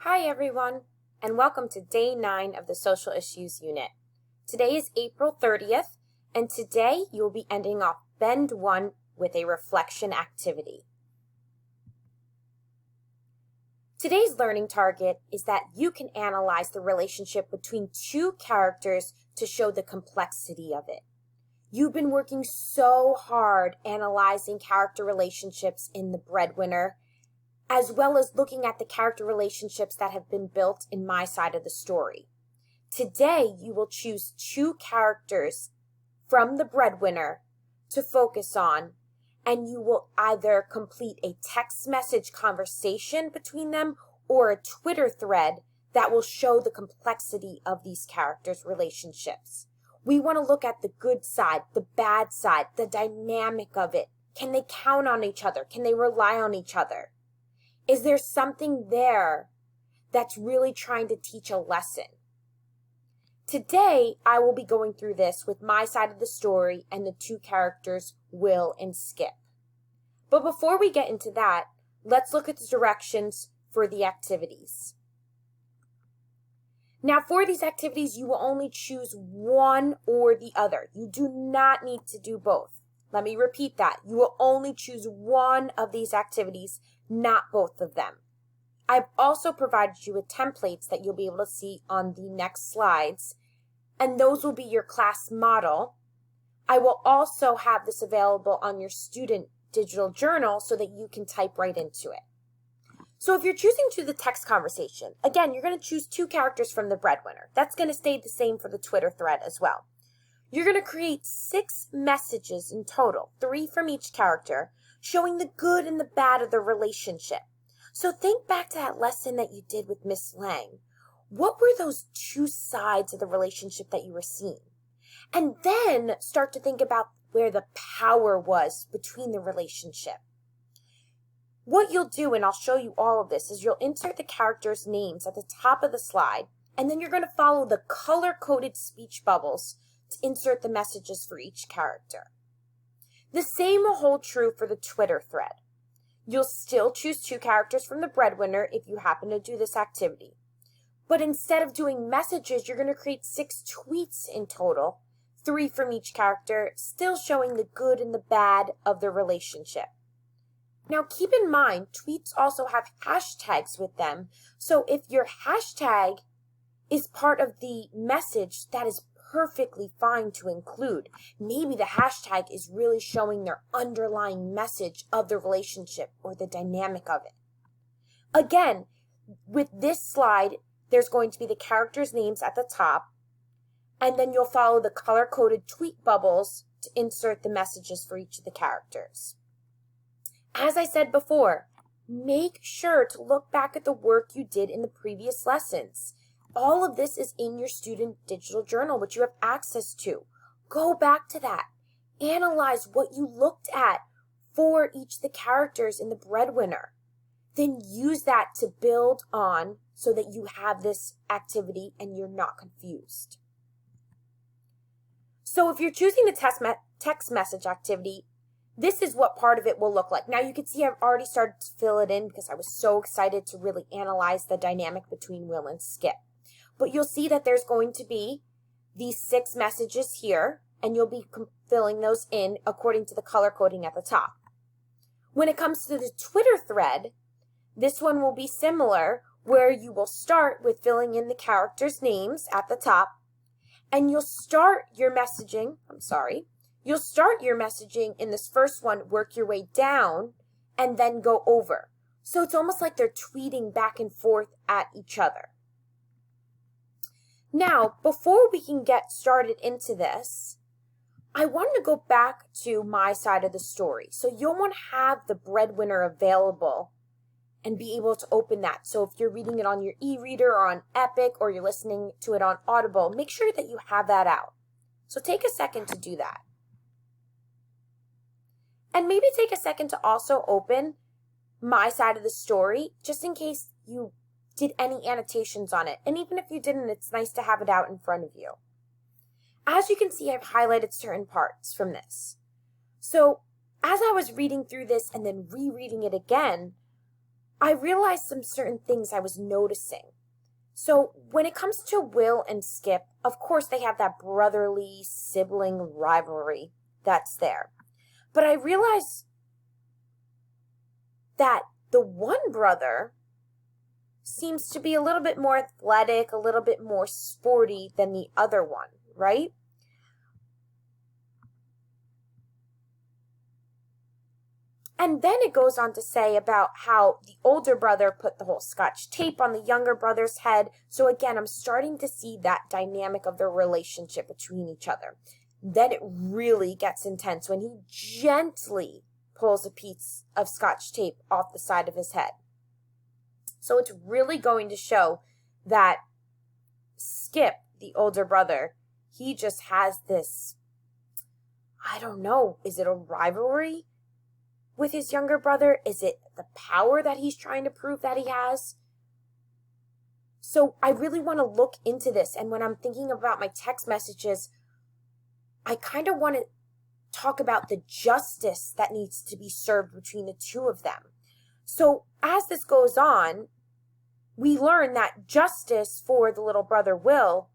Hi everyone, and welcome to Day 9 of the Social Issues Unit. Today is April 30th, and today you will be ending off Bend 1 with a reflection activity. Today's learning target is that you can analyze the relationship between two characters to show the complexity of it. You've been working so hard analyzing character relationships in The Breadwinner, as well as looking at the character relationships that have been built in my side of the story. Today, you will choose two characters from The Breadwinner to focus on, and you will either complete a text message conversation between them or a Twitter thread that will show the complexity of these characters' relationships. We want to look at the good side, the bad side, the dynamic of it. Can they count on each other? Can they rely on each other? Is there something there that's really trying to teach a lesson? Today, I will be going through this with my side of the story and the two characters, Will and Skip. But before we get into that, let's look at the directions for the activities. Now, for these activities, you will only choose one or the other. You do not need to do both. Let me repeat that. You will only choose one of these activities, not both of them. I've also provided you with templates that you'll be able to see on the next slides, and those will be your class model. I will also have this available on your student digital journal so that you can type right into it. So if you're choosing to do the text conversation, again, you're going to choose two characters from The Breadwinner. That's going to stay the same for the Twitter thread as well. You're going to create 6 messages in total, 3 from each character, showing the good and the bad of the relationship. So think back to that lesson that you did with Miss Lang. What were those two sides of the relationship that you were seeing? And then start to think about where the power was between the relationship. What you'll do, and I'll show you all of this, is you'll insert the characters' names at the top of the slide, and then you're going to follow the color-coded speech bubbles to insert the messages for each character. The same will hold true for the Twitter thread. You'll still choose 2 characters from The Breadwinner if you happen to do this activity. But instead of doing messages, you're going to create 6 tweets in total, 3 from each character, still showing the good and the bad of the relationship. Now keep in mind, tweets also have hashtags with them, so if your hashtag is part of the message, that is perfectly fine to include. Maybe the hashtag is really showing their underlying message of the relationship or the dynamic of it. Again, with this slide, there's going to be the characters' names at the top, and then you'll follow the color-coded tweet bubbles to insert the messages for each of the characters. As I said before, make sure to look back at the work you did in the previous lessons. All of this is in your student digital journal, which you have access to. Go back to that. Analyze what you looked at for each of the characters in The Breadwinner. Then use that to build on so that you have this activity and you're not confused. So if you're choosing the text message activity, this is what part of it will look like. Now you can see I've already started to fill it in because I was so excited to really analyze the dynamic between Will and Skip. But you'll see that there's going to be these 6 messages here, and you'll be filling those in according to the color coding at the top. When it comes to the Twitter thread, this one will be similar, where you will start with filling in the characters' names at the top, and you'll start your messaging in this first one, work your way down, and then go over. So it's almost like they're tweeting back and forth at each other. Now, before we can get started into this, I wanted to go back to my side of the story. So you'll want to have The Breadwinner available and be able to open that. So if you're reading it on your e-reader or on Epic or you're listening to it on Audible, make sure that you have that out. So take a second to do that. And maybe take a second to also open my side of the story, just in case you did any annotations on it. And even if you didn't, it's nice to have it out in front of you. As you can see, I've highlighted certain parts from this. So as I was reading through this and then rereading it again, I realized some certain things I was noticing. So when it comes to Will and Skip, of course they have that brotherly sibling rivalry that's there. But I realized that the one brother seems to be a little bit more athletic, a little bit more sporty than the other one, right? And then it goes on to say about how the older brother put the whole Scotch tape on the younger brother's head. So again, I'm starting to see that dynamic of their relationship between each other. Then it really gets intense when he gently pulls a piece of Scotch tape off the side of his head. So it's really going to show that Skip, the older brother, he just has this, I don't know, is it a rivalry with his younger brother? Is it the power that he's trying to prove that he has? So I really want to look into this. And when I'm thinking about my text messages, I kind of want to talk about the justice that needs to be served between the two of them. So as this goes on, we learn that justice for the little brother Will,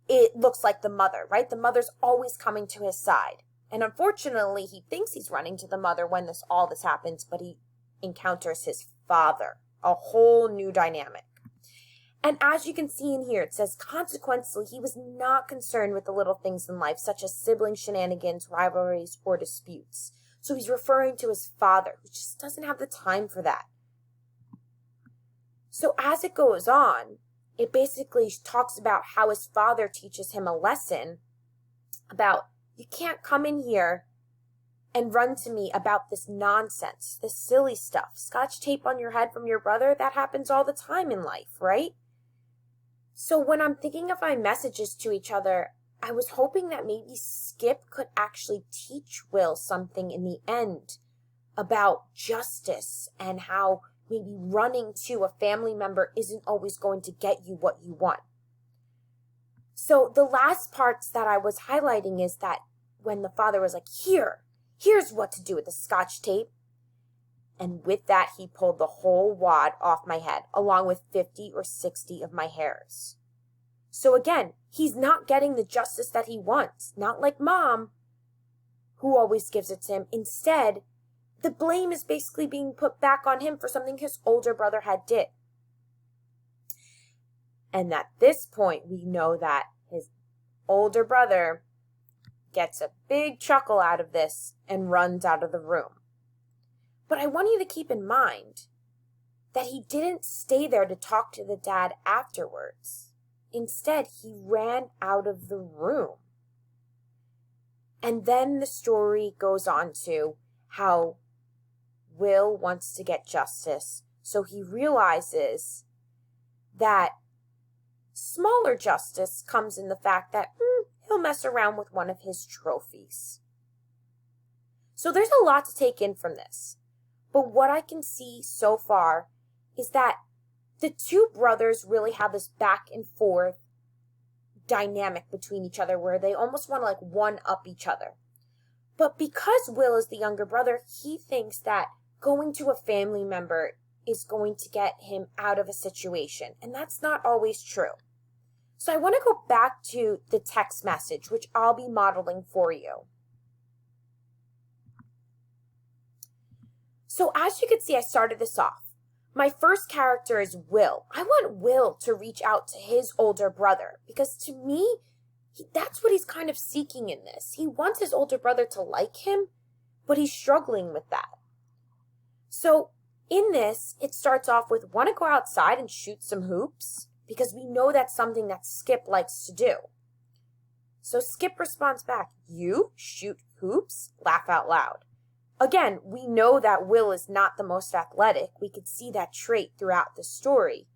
it looks like the mother, right? The mother's always coming to his side. And unfortunately, he thinks he's running to the mother when all this happens, but he encounters his father, a whole new dynamic. And as you can see in here, it says, consequently, he was not concerned with the little things in life, such as sibling shenanigans, rivalries, or disputes. So he's referring to his father, who just doesn't have the time for that. So as it goes on, it basically talks about how his father teaches him a lesson about, you can't come in here and run to me about this nonsense, this silly stuff. Scotch tape on your head from your brother, that happens all the time in life, right? So when I'm thinking of my messages to each other, I was hoping that maybe Skip could actually teach Will something in the end about justice and how maybe running to a family member isn't always going to get you what you want. So the last parts that I was highlighting is that when the father was like, here's what to do with the Scotch tape. And with that, he pulled the whole wad off my head, along with 50 or 60 of my hairs. So again, he's not getting the justice that he wants. Not like Mom, who always gives it to him. Instead, the blame is basically being put back on him for something his older brother had did. And at this point, we know that his older brother gets a big chuckle out of this and runs out of the room. But I want you to keep in mind that he didn't stay there to talk to the dad afterwards. Instead, he ran out of the room. And then the story goes on to how Will wants to get justice. So he realizes that smaller justice comes in the fact that he'll mess around with one of his trophies. So there's a lot to take in from this. But what I can see so far is that the two brothers really have this back and forth dynamic between each other where they almost want to like one-up each other. But because Will is the younger brother, he thinks that going to a family member is going to get him out of a situation. And that's not always true. So I want to go back to the text message, which I'll be modeling for you. So as you can see, I started this off. My first character is Will. I want Will to reach out to his older brother because to me, that's what he's kind of seeking in this. He wants his older brother to like him, but he's struggling with that. So in this, it starts off with want to go outside and shoot some hoops because we know that's something that Skip likes to do. So Skip responds back, you shoot hoops? Laugh out loud. Again, we know that Will is not the most athletic. We could see that trait throughout the story.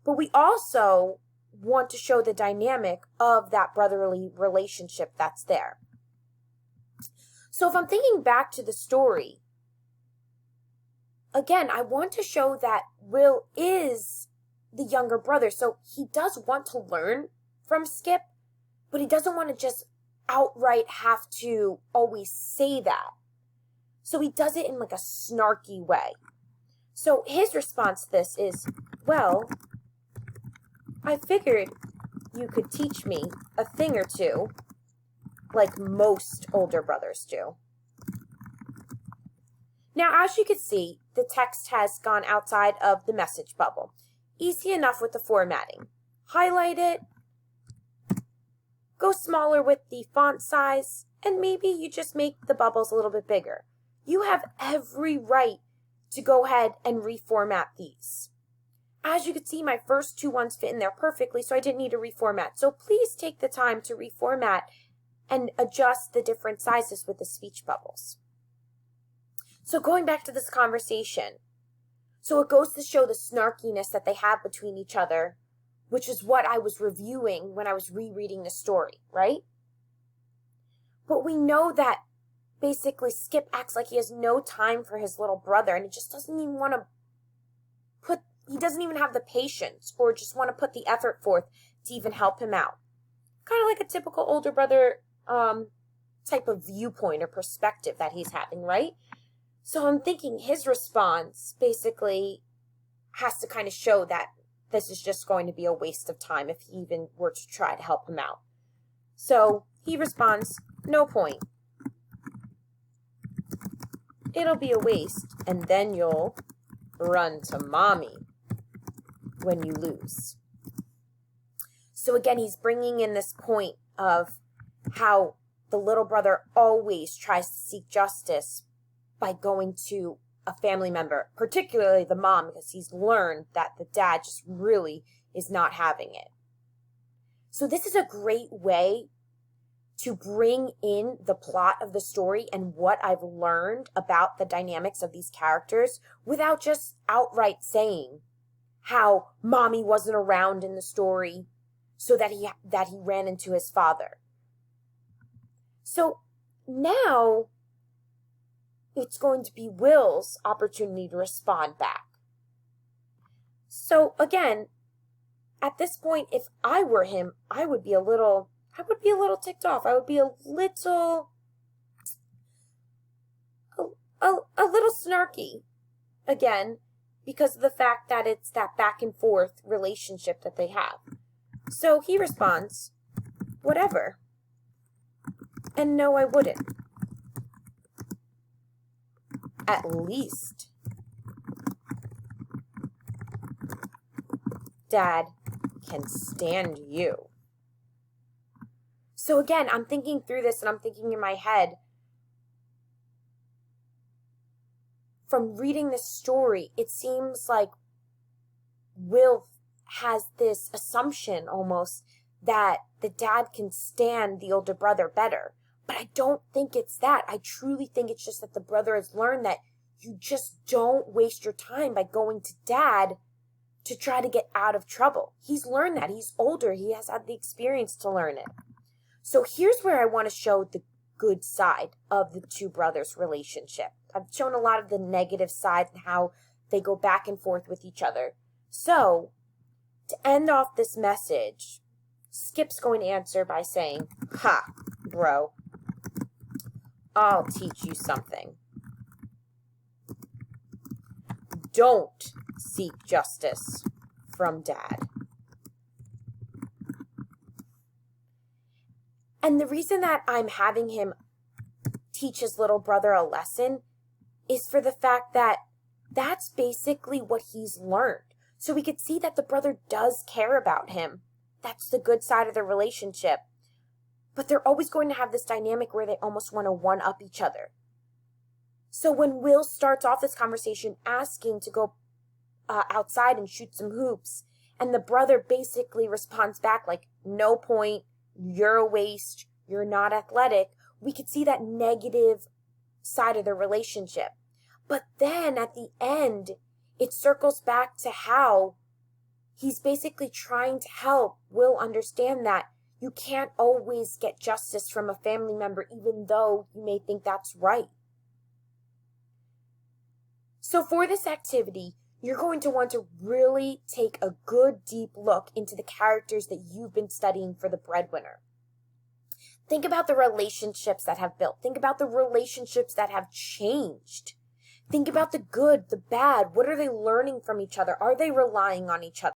But we also want to show the dynamic of that brotherly relationship that's there. So if I'm thinking back to the story, again, I want to show that Will is the younger brother. So he does want to learn from Skip, but he doesn't want to just outright have to always say that. So he does it in like a snarky way. So his response to this is, well, I figured you could teach me a thing or two, like most older brothers do. Now, as you can see, the text has gone outside of the message bubble. Easy enough with the formatting. Highlight it, go smaller with the font size, and maybe you just make the bubbles a little bit bigger. You have every right to go ahead and reformat these. As you can see, my first two ones fit in there perfectly, so I didn't need to reformat. So please take the time to reformat and adjust the different sizes with the speech bubbles. So going back to this conversation, so it goes to show the snarkiness that they have between each other, which is what I was reviewing when I was rereading the story, right? But we know that basically Skip acts like he has no time for his little brother, and he just doesn't even want to he doesn't even have the patience or just want to put the effort forth to even help him out. Kind of like a typical older brother type of viewpoint or perspective that he's having, right? So I'm thinking his response basically has to kind of show that this is just going to be a waste of time if he even were to try to help him out. So he responds, no point. It'll be a waste, and then you'll run to mommy when you lose. So again, he's bringing in this point of how the little brother always tries to seek justice by going to a family member, particularly the mom, because he's learned that the dad just really is not having it. So this is a great way to bring in the plot of the story and what I've learned about the dynamics of these characters without just outright saying how mommy wasn't around in the story so that he ran into his father. So now it's going to be Will's opportunity to respond back. So again, at this point, if I were him, I would be a little ticked off. I would be a little snarky again, because of the fact that it's that back and forth relationship that they have. So he responds, whatever. And no, I wouldn't. At least Dad can stand you. So again, I'm thinking through this and I'm thinking in my head, from reading this story, it seems like Will has this assumption almost that the dad can stand the older brother better. But I don't think it's that. I truly think it's just that the brother has learned that you just don't waste your time by going to dad to try to get out of trouble. He's learned that. He's older. He has had the experience to learn it. So here's where I want to show the good side of the two brothers' relationship. I've shown a lot of the negative side and how they go back and forth with each other. So, to end off this message, Skip's going to answer by saying, ha, bro, I'll teach you something. Don't seek justice from Dad. And the reason that I'm having him teach his little brother a lesson is for the fact that that's basically what he's learned. So we could see that the brother does care about him. That's the good side of the relationship. But they're always going to have this dynamic where they almost want to one-up each other. So when Will starts off this conversation asking to go outside and shoot some hoops, and the brother basically responds back like, no point, you're a waste, you're not athletic, we could see that negative side of the relationship. But then at the end, it circles back to how he's basically trying to help Will understand that you can't always get justice from a family member, even though you may think that's right. So for this activity, you're going to want to really take a good deep look into the characters that you've been studying for the breadwinner. Think about the relationships that have built. Think about the relationships that have changed. Think about the good, the bad. What are they learning from each other? Are they relying on each other?